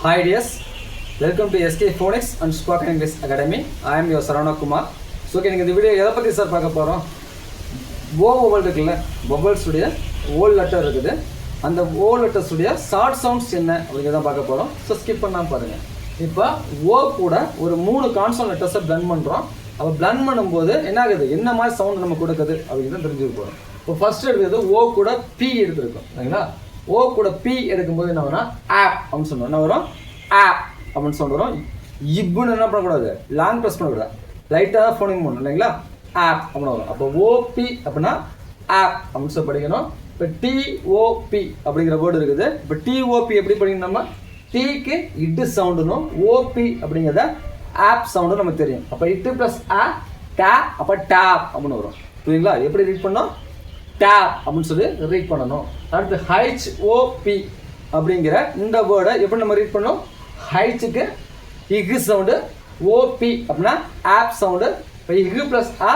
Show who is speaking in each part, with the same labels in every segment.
Speaker 1: Hi dears, welcome to SK Phonics and Spoken English Academy. I am your Sarana Kumar. So இந்த video எதை பற்றி sir பார்க்க போகிறோம்? வொவல் இருக்குல்ல, வொவல்ஸ் உடைய ஓல் லெட்டர் இருக்குது. அந்த ஓல் லெட்டர்ஸ் உடைய ஷார்ட் சவுண்ட்ஸ் என்ன அப்படிங்கிறத பார்க்க போகிறோம். ஸோ ஸ்கிப் பண்ணாமல் பாருங்கள். இப்போ ஓ கூட ஒரு 3 கான்சோனன்ட் லெட்டர்ஸை பிளண்ட் பண்ணுறோம். அப்போ பிளண்ட் பண்ணும்போது என்ன ஆகுது, என்ன மாதிரி சவுண்ட் நம்ம கொடுக்குது அப்படிங்கிறத தெரிஞ்சுக்க போகிறோம். இப்போ ஃபர்ஸ்ட் எடுக்கிறது ஓ கூட பி எடுத்துருக்கோம் சரிங்களா. ஓ கூட பி எடுக்கும்போது என்ன வரும்னா ஆப் அப்படின்னு சொன்னோம். என்ன வரும்? ஆப் அப்படின்னு சொல்லிட்டு வரும். இப்புன்னு என்ன பண்ணக்கூடாது, லாங் ப்ரெஸ் பண்ணக்கூடாது, லைட்டாக தான் ஃபோனிங் பண்ணணும் இல்லைங்களா. ஆப் அப்படின்னு வரும். அப்போ ஓபி அப்படின்னா ஆப் அப்படின்னு சொல்லி படிக்கணும். இப்போ டிஓபி அப்படிங்கிற வேர்டு இருக்குது. இப்போ டிஓபி எப்படி படிக்கணும், நம்ம டிக்கு இட்டு சவுண்டுனும் ஓபி அப்படிங்கிறத ஆப் சவுண்டு நமக்கு தெரியும். அப்போ இட்டு ப்ளஸ் ஆ டேப், அப்போ டேப் அப்படின்னு வரும். புரியுங்களா? எப்படி ரீட் பண்ணோம்? டேப் அப்படின்னு சொல்லி ரீட் பண்ணணும். அடுத்து ஹெச்ஓபி அப்படிங்கிற இந்த வேர்டை எப்படி நம்ம ரீட் பண்ணோம்? ஹைச்சுக்கு இகு சவுண்டு, ஓபி அப்படின்னா ஆப் சவுண்டு. இப்போ இகு ப்ளஸ் ஆ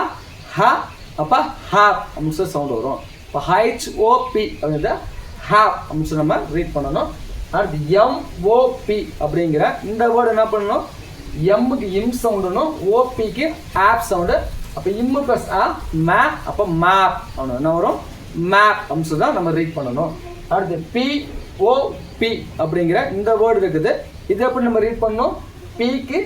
Speaker 1: ஹ, அப்போ ஹாப் அப்படின்னு சொல்லி சவுண்டு வரும். இப்போ ஹெச்ஓபி அப்படிங்கிறத ஹாப் அப்படின்னு சொல்லி நம்ம ரீட் பண்ணணும். அடுத்து எம்ஓபி அப்படிங்கிற இந்த வேர்டு என்ன பண்ணணும்? எம்முக்கு இம் சவுண்டுனும் ஓபிக்கு ஆப் சவுண்டு. அப்போ இம்மு ப்ளஸ் ஆ மேப், அப்போ மேப் அப்படின்னு என்ன வரும்? மேப் அப்படின்னு சொல்லி தான் நம்ம ரீட் பண்ணணும். அடுத்து பிஓபி அப்படிங்கிற இந்த வேர்டு இருக்குது. இது எப்படி நம்ம ரீட் பண்ணணும்? பிக்கு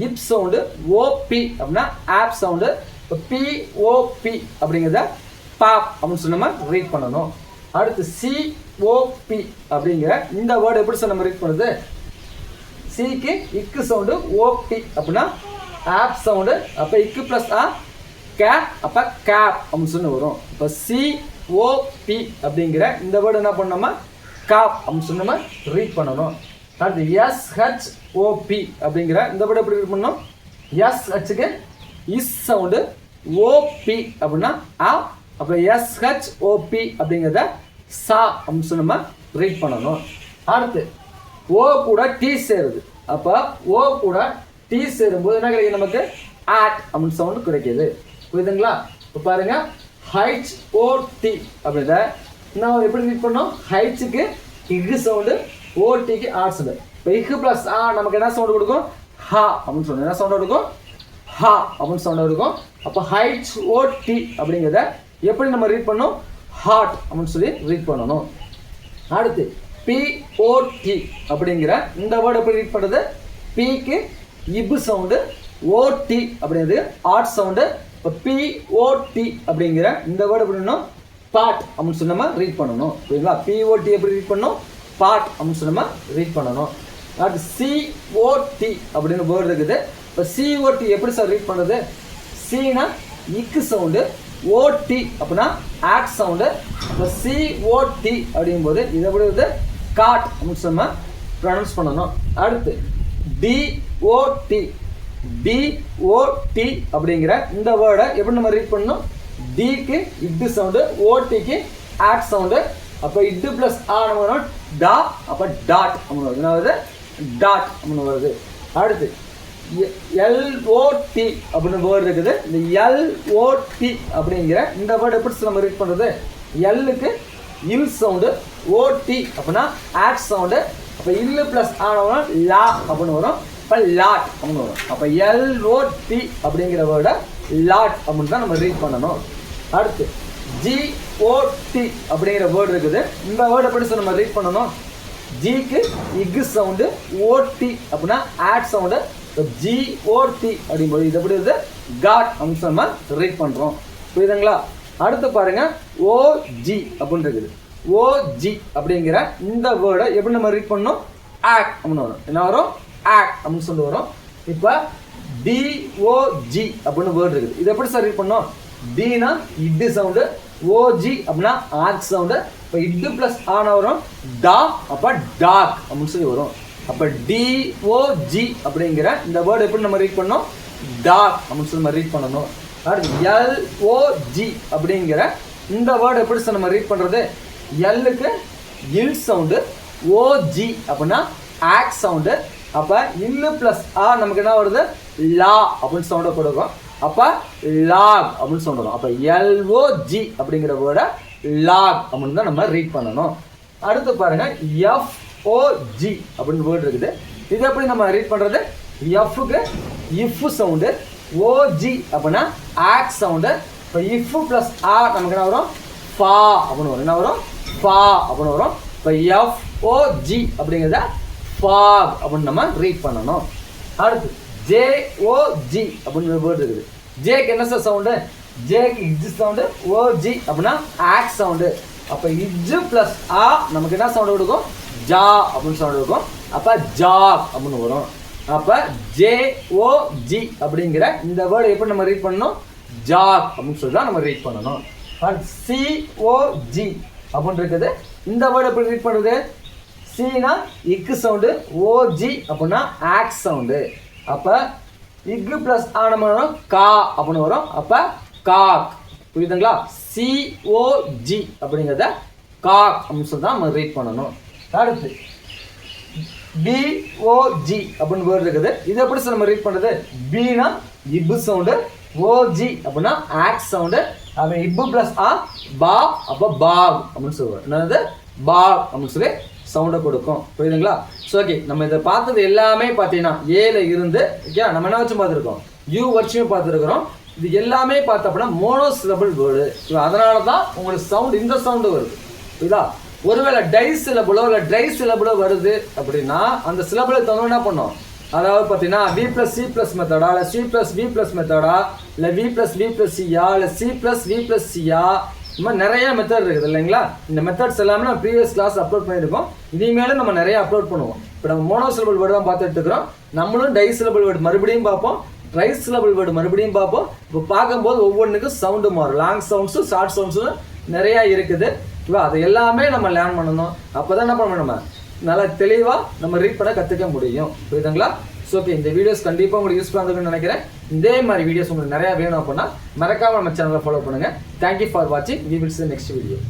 Speaker 1: இப் சவுண்டு, ஓபி அப்படின்னா ஆப் சவுண்டு. இப்போ பிஓபி அப்படிங்கிறத பாப் அப்படின்னு சொல்லி நம்ம ரீட் பண்ணணும். அடுத்து சிஓபி அப்படிங்கிற இந்த வேர்டு எப்படி சார் நம்ம ரீட் பண்ணுது? சிக்கு இக்கு சவுண்டு, ஓபி அப்படின்னா ஆப் சவுண்டு. அப்போ இக்கு ப்ளஸ் ஆ கேப், அப்போ கேப் அப்படின்னு சொல்லி வரும். இப்போ சிஓபி அப்படிங்கிற இந்த வேர்டு என்ன பண்ணோமா காப் அப்படின்னு சொல்லி நம்ம ரீட் பண்ணணும். அடுத்து எஸ்ஹெச்ஓபி அப்படிங்கிற இந்த வேர்டு எப்படி ரீட் பண்ணணும்? எஸ்ஹெச்சுக்கு இஸ் சவுண்டு, ஓபி அப்படின்னா ஆ, அப்போ எஸ்ஹெச்ஓபி அப்படிங்கிறத சா அப்படின்னு சொல்லி நம்ம ரீட் பண்ணணும். அடுத்து ஓ கூட டி சேருது. அப்போ ஓ கூட டி சேரும்போது என்ன கிடைக்கும் நமக்கு? ஆட் அப்படின்னு சவுண்டு கிடைக்கிது. புரியுதுங்களா? இப்போ பாருங்க, ஹெச்ஓடி அப்படின்றத நான் எப்படி ரீட் பண்ணோம்? ஹைச்சுக்கு இகு சவுண்டு, ஓடிக்கு ஆட் சவுண்டு. இப்போ இகு ப்ளஸ் ஆ நமக்கு என்ன சவுண்டு கொடுக்கும்? ஹா அப்படின்னு சொல்லணும். என்ன சவுண்டு கொடுக்கும்? ஹா அப்படின்னு சவுண்டு கொடுக்கும். அப்போ ஹெச்ஓடி அப்படிங்கிறத எப்படி நம்ம ரீட் பண்ணோம்? ஹாட் அப்படின்னு சொல்லி ரீட் பண்ணணும். அடுத்து பிஓடி அப்படிங்கிற இந்த வேர்டு எப்படி ரீட் பண்ணுறது? பிக்கு இபு சவுண்டு, ஓடி அப்படிங்கிறது ஆட் சவுண்டு. இப்போ பிஓடி அப்படிங்கிற இந்த வேர்டு எப்படி பண்ணணும்? பாட் அப்படின்னு சொல்லி நம்ம ரீட் பண்ணணும். புரியுங்களா? பிஓடி எப்படி ரீட் பண்ணணும்? பாட் அப்படின்னு சொல்லி நம்ம ரீட் பண்ணணும். அடுத்து சிஓடி அப்படின்னு வேர்டு இருக்குது. இப்போ சிஓடி எப்படி சார் ரீட் பண்ணுறது? சினா இக்கு சவுண்டு, ஓடி அப்படின்னா ஆட் சவுண்டு. இப்போ சிஓடி அப்படிங்கும்போது இதை எப்படி வந்து காட் அப்படின்னு சொல்லி நம்ம ப்ரொனவுன்ஸ் பண்ணணும். அடுத்து டிஓடி, டிஓடி அப்படிங்கிற இந்த வேர்டை எப்படி நம்ம ரீட் பண்ணணும்? டிக்கு இட்டு சவுண்டு, ஓடிக்கு ஆட் சவுண்டு. அப்போ இட்டு ப்ளஸ் ஆ நம்ம வரும் டா, அப்போ டாட் அப்படின்னு வருது. என்ன வருது? டாட் அப்படின்னு வருது. அடுத்து எல்ஓடி அப்படின்னு வேர்டு இருக்குது. இந்த எல்ஓடி அப்படிங்கிற இந்த வேர்டு எப்படி நம்ம ரீட் பண்ணுறது? எல்லுக்கு இல் சவுண்டு, ஓடி அப்படின்னா ஆட் சவுண்டு. அப்போ இல்லு ப்ளஸ் ஆனவங்க லா அப்படின்னு வரும். இப்போ லாட் அப்படின்னு வரும். அப்போ எல்ஓடி அப்படிங்கிற வேர்டை லாட் அப்படின்னு தான் நம்ம ரீட் பண்ணணும். அடுத்து ஜிஓடி அப்படிங்கிற வேர்டு இருக்குது. இந்த வேர்டு எப்படி நம்ம ரீட் பண்ணணும்? ஜிக்கு இக்கு சவுண்டு, ஓடி அப்படின்னா ஆட் சவுண்டு. இப்போ ஜிஓடி அப்படிங்கும்போது இது எப்படி வருது? காட் அப்படின்னு நம்ம ரீட் பண்ணுறோம். புரியுதுங்களா? அடுத்து பாருங்க, ஓஜி அப்படின்னு இருக்குது. ஓஜி அப்படிங்கிற இந்த வேர்டை எப்படி நம்ம ரீட் பண்ணணும்? ஆக் அப்படின்னு வரும். என்ன வரும்? ஆக் அப்படின்னு சொல்லி வரும். இப்போ டிஓஜி அப்படின்னு வேர்டு இருக்குது. இது எப்படி சார் ரீட் பண்ணணும்? டினா இட்டு சவுண்டு, ஓஜி அப்படின்னா ஆக் சவுண்டு. இப்போ இட்டு ப்ளஸ் ஆன வரும் டா, அப்போ டாக் அப்படின்னு சொல்லி வரும். அப்போ டிஓஜி அப்படிங்கிற இந்த வேர்டு எப்படி நம்ம ரீட் பண்ணணும்? டாக் அப்படின்னு சொல்லி நம்ம ரீட் பண்ணணும். அடுத்து எல்ஓஜி அப்படிங்கிற இந்த வேர்டு எப்படி சார் நம்ம ரீட் பண்ணுறது? எல்லுக்கு இல் சவுண்டு, ஓஜி அப்படின்னா ஆக் சவுண்டு. அப்போ இல்லு ப்ளஸ் ஆ நமக்கு என்ன வருது? லா அப்படின்னு சவுண்டை கொடுக்கும். அப்போ லாக் அப்படின்னு சவுண்ட் வரும். அப்போ எல்ஓஜி அப்படிங்கிற வேர்டை லாக் அப்படின்னு தான் நம்ம ரீட் பண்ணணும். அடுத்து பாருங்க, எஃப் FOG அப்படின்னு வேர்டு இருக்குது. இது எப்படி நம்ம ரீட் பண்ணுறது? எஃப்க்கு இஃப் சவுண்டு, ஓஜி அப்படின்னா ஆக் சவுண்டு. இப்போ இஃப் ப்ளஸ் ஆ நமக்கு என்ன வரும்? ஃபா அப்படின்னு வரும். என்ன வரும்? ஃபா அப்படின்னு வரும். இப்போ FOG அப்படிங்கிறத ஃபாக் அப்படின்னு நம்ம ரீட் பண்ணணும். அடுத்து JOG அப்படின்னு வேர்டு இருக்குது. ஜேக்கு என்ன சார் சவுண்டு? ஜேக்கு இஜ் சவுண்டு, ஓஜி அப்படின்னா ஆக் சவுண்டு. அப்போ இஜ் ப்ளஸ் ஆ நமக்கு என்ன சவுண்டு கொடுக்கும்? ஜா அப்படின்னு சவுண்டு இருக்கும். அப்போ ஜாக் அப்படின்னு வரும். அப்போ JOG அப்படிங்கிற இந்த வேர்டு எப்படி நம்ம ரீட் பண்ணணும்? ஜாக் அப்படின்னு சொல்லி தான் நம்ம ரீட் பண்ணணும். COG அப்படின்னு இருக்குது. இந்த வேர்டு எப்படி ரீட் பண்ணுறது? சீனா இக்கு சவுண்டு, ஓஜி அப்படின்னா ஆக் சவுண்டு. அப்போ இக்கு ப்ளஸ் ஆ நம்ம வரும் கா அப்படின்னு வரும். அப்போ காக். புரியுதுங்களா? COG அப்படிங்கிறத காக் அப்படின்னு சொல்லி தான் நம்ம ரீட் பண்ணணும். அடுத்து BOG அப்படின்னு வேர்டு இருக்குது. இது எப்படி சார் நம்ம ரீட் பண்ணுறது? பீனா இப்பு சவுண்டு, ஓஜி அப்படின்னா ஆக் சவுண்டு. அப்போ இப்பு ப்ளஸ் ஆ பா, அப்போ பாக் அப்படின்னு சொல்லுவோம். என்னது? பாக் அப்படின்னு சொல்லி சவுண்டை கொடுக்கும். புரியுதுங்களா? ஸோ ஓகே, நம்ம இதை பார்த்தது எல்லாமே பார்த்தீங்கன்னா ஏல இருந்து ஓகே நம்ம என்ன வச்சு பார்த்துருக்கோம்? யூ வச்சுமே பார்த்துருக்குறோம். இது எல்லாமே பார்த்தோம்னா மோனோசிலபிள் வேர்டு. அதனால தான் உங்களுக்கு சவுண்ட் இந்த சவுண்டு வருது. புரியுதா? ஒருவேளை டை சிலபிளோ இல்லை ட்ரை சிலபிளோ வருது அப்படின்னா அந்த சிலபிளை தவிர என்ன பண்ணோம்? அதாவது பார்த்தீங்கன்னா V + C + மெத்தடா, இல்லை C + V + மெத்தடா, இல்லை V + V + C-யா, இல்லை C + V + C-யா, இந்த மாதிரி நிறைய மெத்தட் இருக்குது இல்லைங்களா? இந்த மெத்தட்ஸ் எல்லாமே நம்ம ப்ரீவியஸ் கிளாஸ் அப்லோட் பண்ணியிருக்கோம். இனிமேலும் நம்ம நிறைய அப்லோட் பண்ணுவோம். இப்போ நம்ம மோனோசிலபிள் வேர்டு தான் பார்த்துட்டு இருக்கிறோம். நம்மளும் டை சிலபிள் வேர்டு மறுபடியும் பார்ப்போம், ட்ரை சிலபிள் வேர்டு மறுபடியும் பார்ப்போம். இப்போ பார்க்கும்போது ஒவ்வொன்றுக்கும் சவுண்டு மாறும். லாங் சவுண்ட்ஸும் ஷார்ட் சவுண்ட்ஸும் நிறையா இருக்குது. இப்போ அது எல்லாமே நம்ம லேர்ன் பண்ணணும். அப்போ தான் என்ன பண்ணணும்? நம்ம நல்லா தெளிவாக நம்ம ரீட் பண்ண கற்றுக்க முடியும். புரியுதுங்களா? ஸோ ஓகே, இந்த வீடியோஸ் கண்டிப்பாக உங்களுக்கு யூஸ்ஃபுல்லாக இருக்குன்னு நினைக்கிறேன். இதே மாதிரி வீடியோஸ் உங்களுக்கு நிறையா வேணும் அப்படின்னா மறக்காமல் நம்ம சேனலை ஃபாலோ பண்ணுங்கள். தேங்க்யூ ஃபார் வாட்சிங். We will see you next video.